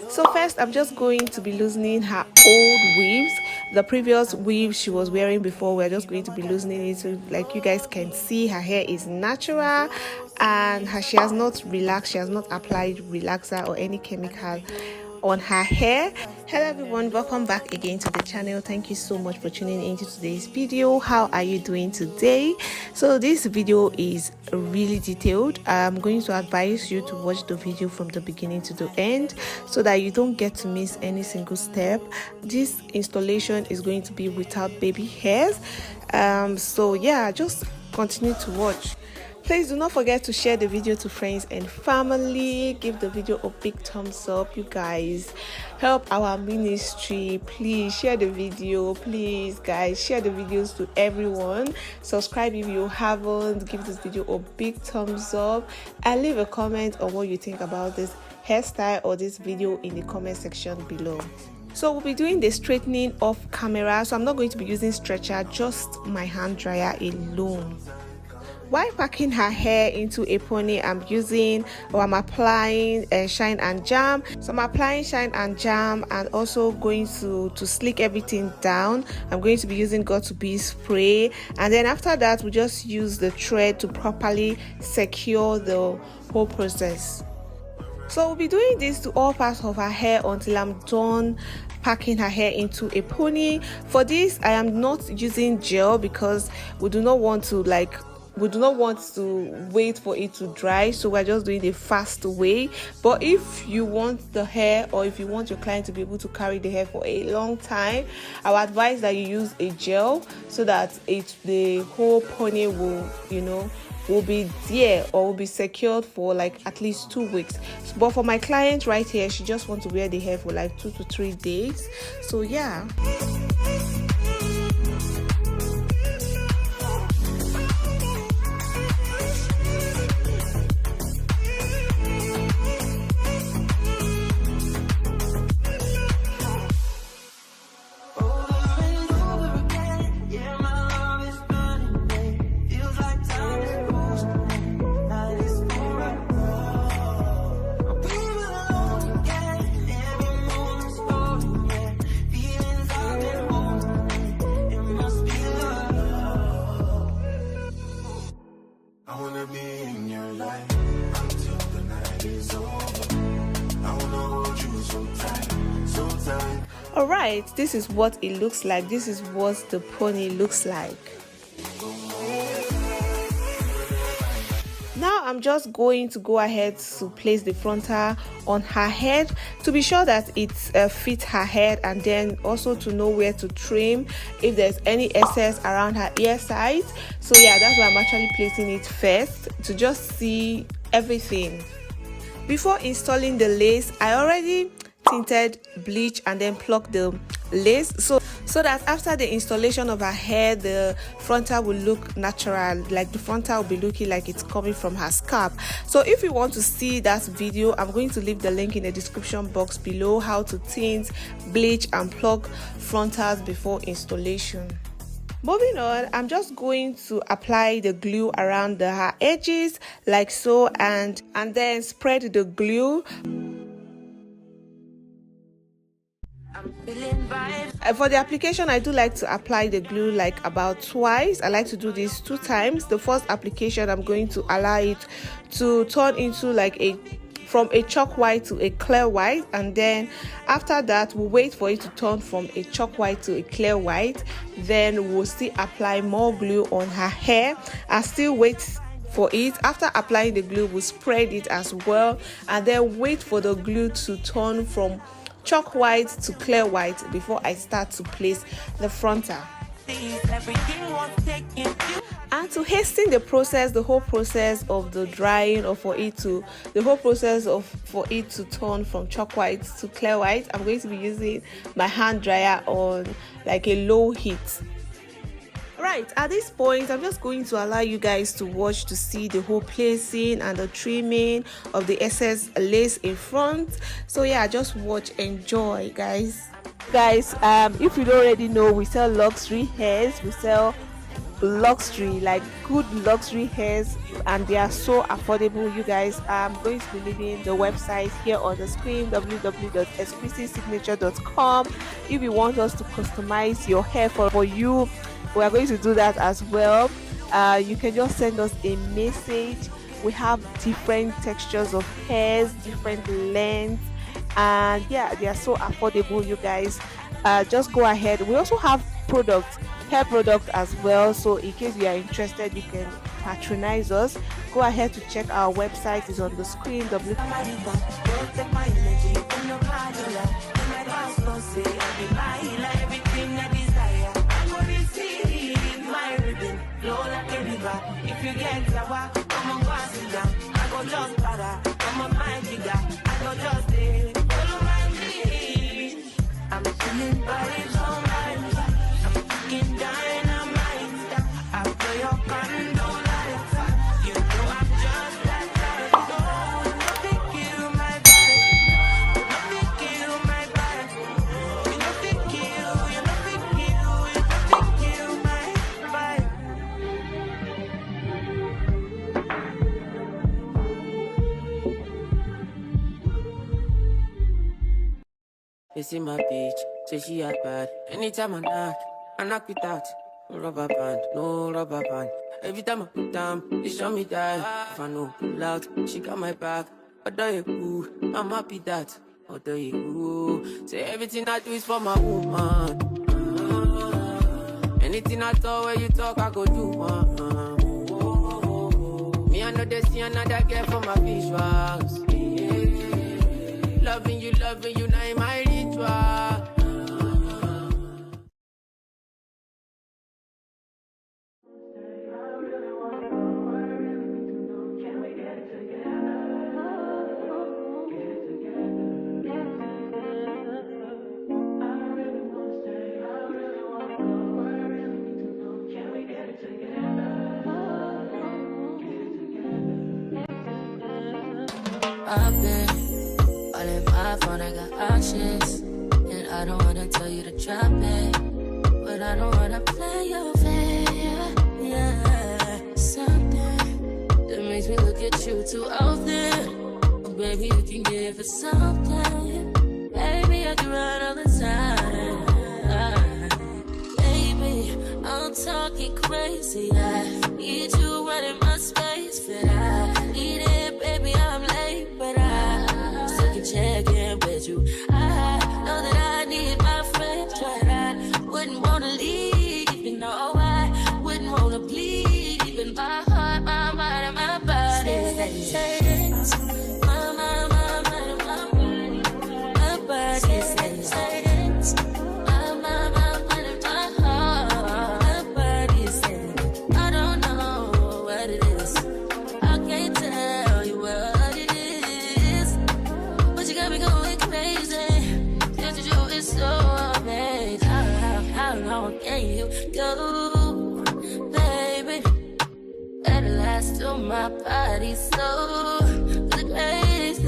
So first I'm just going to be loosening her old weaves. The previous weave she was wearing before, we're just going to be loosening it. So like you guys can see, her hair is natural and she has not relaxed, she has not applied relaxer or any chemical on her hair. Hello everyone, welcome back again to the channel. Thank you so much for tuning into today's video. How are you doing today? So this video is really detailed. I'm going to advise you to watch the video from the beginning to the end so that you don't get to miss any single step. This installation is going to be without baby hairs, so yeah, just continue to watch. Please do not forget to share the video to friends and family. Give the video a big thumbs up. You guys help our ministry. Please share the video. Please guys, share the videos to everyone. Subscribe if you haven't. Give this video a big thumbs up and leave a comment on what you think about this hairstyle or this video in the comment section below. So we'll be doing the straightening off camera, so I'm not going to be using stretcher, just my hand dryer alone. While packing her hair into a pony, I'm applying shine and jam. So I'm applying shine and jam and also going to slick everything down. I'm going to be using got2b spray, and then after that we just use the thread to properly secure the whole process. So we'll be doing this to all parts of her hair until I'm done packing her hair into a pony. For this I am not using gel because we do not want to wait for it to dry, so we're just doing the fast way. But if you want the hair, or if you want your client to be able to carry the hair for a long time, I would advise that you use a gel so that the whole pony will be there or will be secured for like at least 2 weeks. But for my client right here, she just wants to wear the hair for like 2 to 3 days. So yeah. Alright, this is what it looks like. This is what the pony looks like. Now I'm just going to go ahead to place the frontal on her head to be sure that it fits her head, and then also to know where to trim if there's any excess around her ear sides. So yeah, that's why I'm actually placing it first to just see everything. Before installing the lace, I already tinted, bleach, and then pluck the lace so that after the installation of her hair, the frontal will look natural, like the frontal will be looking like it's coming from her scalp. So if you want to see that video, I'm going to leave the link in the description box below, how to tint, bleach, and pluck frontals before installation. Moving on, I'm just going to apply the glue around her edges like so, and then spread the glue. For the application, I do like to apply the glue like about twice. I like to do this 2 times. The first application, I'm going to allow it to turn into like from a chalk white to a clear white, and then after that we'll wait for it to turn from a chalk white to a clear white. Then we'll still apply more glue on her hair and still wait for it. After applying the glue, we'll spread it as well, and then wait for the glue to turn from chalk white to clear white before I start to place the frontal. And to hasten the process, the whole process of the drying, or for it to turn from chalk white to clear white, I'm going to be using my hand dryer on like a low heat. Right, at this point I'm just going to allow you guys to watch to see the whole placing and the trimming of the excess lace in front. So yeah, just watch, enjoy guys. If you don't already know, we sell luxury hairs, we sell luxury, like good luxury hairs, and they are so affordable. You guys, I'm going to be leaving the website here on the screen, www.expressiosignature.com. If you want us to customize your hair for you, we are going to do that as well. You can just send us a message. We have different textures of hairs, different lengths, and yeah, they are so affordable. You guys, just go ahead. We also have products, hair products as well, so in case you are interested, you can patronize us. Go ahead to check our website, is on the screen. If you get sour, I'm a bossy down. I go just para, I'm a mighty guy. I go just day, follow my lead. I'm feeling vibes all night. I'm fucking dynamite. I blow your condo lights. You know I'm just that type. Oh, nothing kill my vibe. Nothing kill my vibe. You nothing kill, you nothing kill, you nothing kill my vibe. You see my bitch, say she act bad. Anytime I knock it out. No rubber band, no rubber band. Every time I put down, they show me that. If I know pull out, she got my back. Although you cool, I'm happy that. Although you cool, say everything I do is for my woman. Anything I talk, where you talk, I go do. Me, I know they see another girl for my visuals. Loving you, now in my ritual. I've been all in my phone, I got options. And I don't wanna tell you to drop it, but I don't wanna play your fair. Yeah, something that makes me look at you too often. Oh, baby, you can give it something. Baby, I can run all the time. Baby, I'm talking crazy. I need you running my space, but I need it, baby, I'm late, but I still can check in with you. I know that I need my friends, but I wouldn't wanna leave. You know, I wouldn't wanna bleed. Even my heart, my mind, and my body. Says, my mind, and my body. My body says, my mind, and my heart. My body says, I don't know what it is. I can't tell you what it is, but you got me going crazy. Just to do is so amazing. How long can you go, baby? At last, till my body so crazy.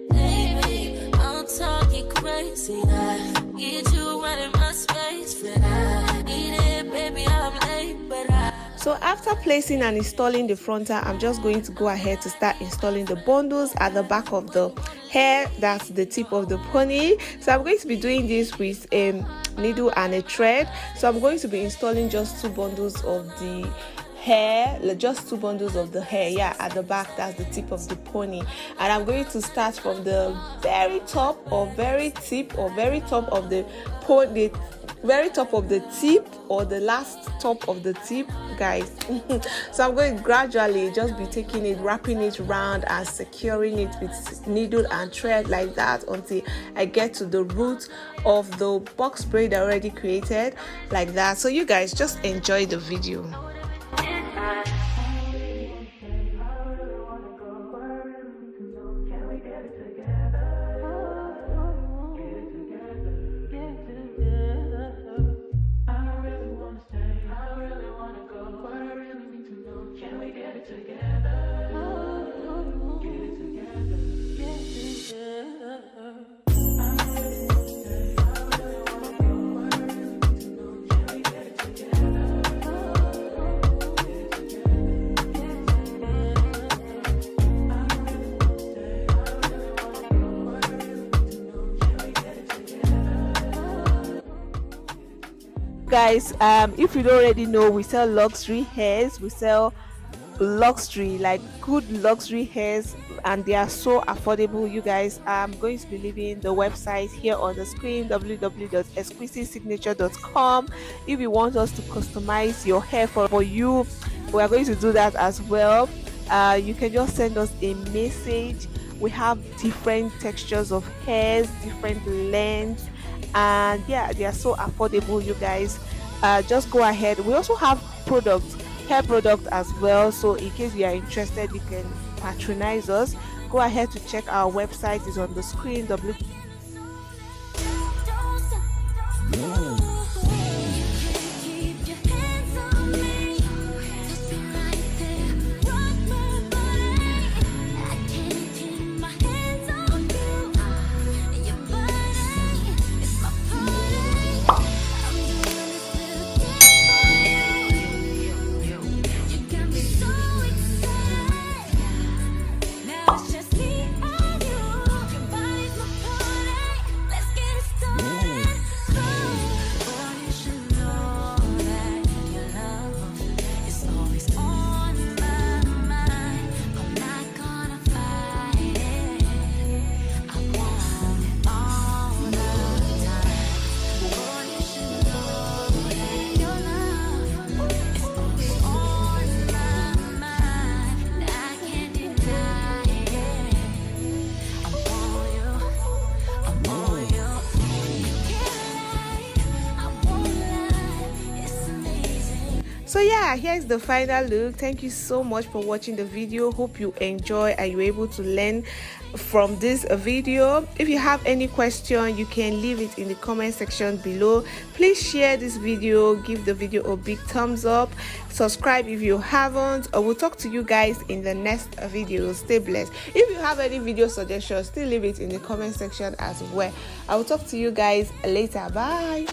Baby, I'm talking crazy. I need you running my space, but I need it, baby, I'm late, but I. So after placing and installing the frontal, I'm just going to go ahead to start installing the bundles at the back of the hair. That's the tip of the pony. So I'm going to be doing this with a needle and a thread. So I'm going to be installing just 2 bundles of the hair, just 2 bundles of the hair, yeah, at the back. That's the tip of the pony, and I'm going to start from the very top or very tip or very top of the pony, very top of the tip or the last top of the tip, guys. So I'm going to gradually just be taking it, wrapping it around and securing it with needle and thread like that until I get to the root of the box braid already created, like that. So you guys just enjoy the video. Guys, if you don't already know, we sell luxury hairs. We sell luxury, like good luxury hairs, and they are so affordable. You guys, I'm going to be leaving the website here on the screen, www.exquisitesignature.com. If you want us to customize your hair for you, we are going to do that as well. You can just send us a message. We have different textures of hairs, different lengths, and yeah, they are so affordable. You guys, just go ahead. We also have products, hair product as well, so in case you are interested, you can patronize us. Go ahead to check our website, is on the screen. So yeah, here's the final look. Thank you so much for watching the video. Hope you enjoy and you're able to learn from this video. If you have any question, you can leave it in the comment section below. Please share this video, give the video a big thumbs up, subscribe if you haven't. I will talk to you guys in the next video. Stay blessed. If you have any video suggestions, still leave it in the comment section as well. I will talk to you guys later. Bye.